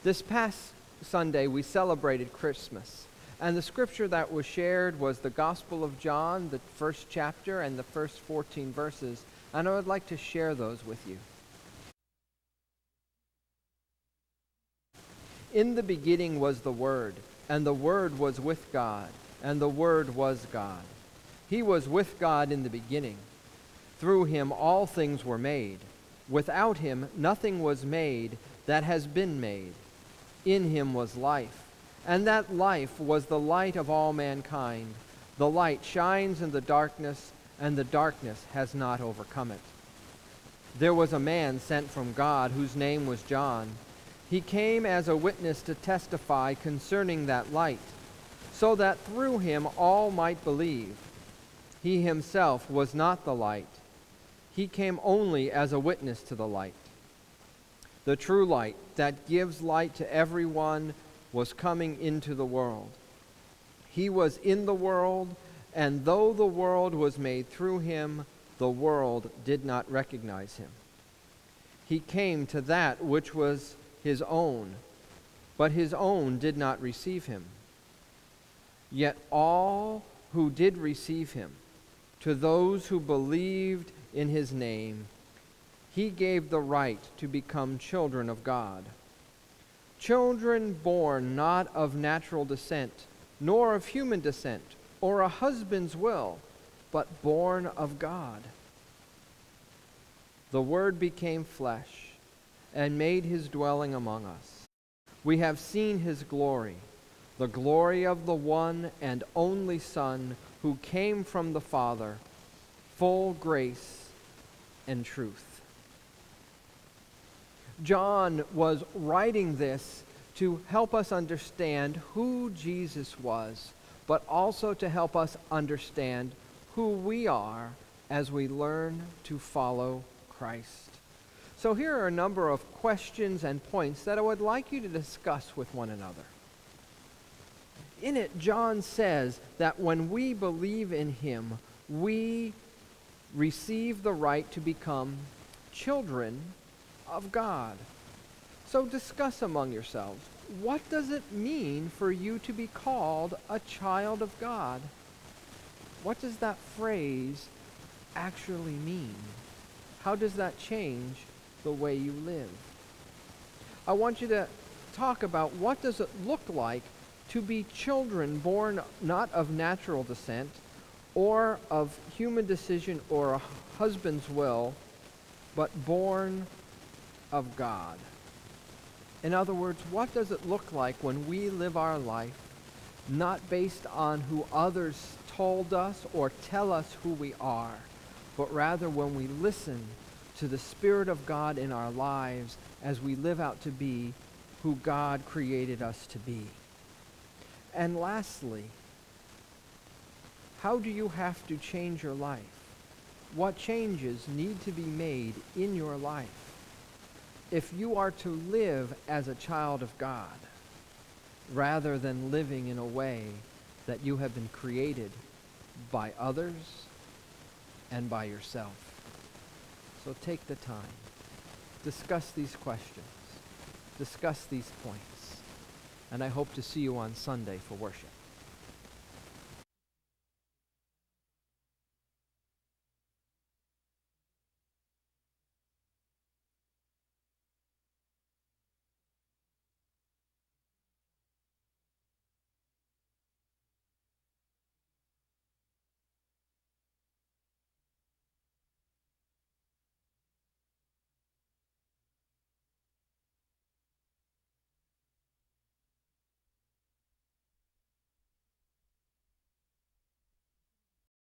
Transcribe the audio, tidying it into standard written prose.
This past Sunday, we celebrated Christmas, and the scripture that was shared was the Gospel of John, the first chapter and the first 14 verses, and I would like to share those with you. In the beginning was the Word, and the Word was with God, and the Word was God. He was with God in the beginning. Through him all things were made. Without him nothing was made that has been made. In him was life, and that life was the light of all mankind. The light shines in the darkness, and the darkness has not overcome it. There was a man sent from God whose name was John. He came as a witness to testify concerning that light, so that through him all might believe. He himself was not the light. He came only as a witness to the light. The true light that gives light to everyone was coming into the world. He was in the world, and though the world was made through him, the world did not recognize him. He came to that which was his own, but his own did not receive him. Yet all who did receive him, to those who believed in his name, he gave the right to become children of God. Children born not of natural descent, nor of human descent, or a husband's will, but born of God. The Word became flesh and made his dwelling among us. We have seen his glory, the glory of the one and only Son who came from the Father, full grace and truth. John was writing this to help us understand who Jesus was, but also to help us understand who we are as we learn to follow Christ. So here are a number of questions and points that I would like you to discuss with one another. In it, John says that when we believe in him, we receive the right to become children of God. So discuss among yourselves, what does it mean for you to be called a child of God? What does that phrase actually mean? How does that change the way you live? I want you to talk about what does it look like to be children born not of natural descent or of human decision or a husband's will, but born of God. In other words, what does it look like when we live our life not based on who others told us or tell us who we are, but rather when we listen to the Spirit of God in our lives as we live out to be who God created us to be? And lastly, how do you have to change your life? What changes need to be made in your life if you are to live as a child of God rather than living in a way that you have been created by others and by yourself? So take the time. Discuss these questions. Discuss these points. And I hope to see you on Sunday for worship.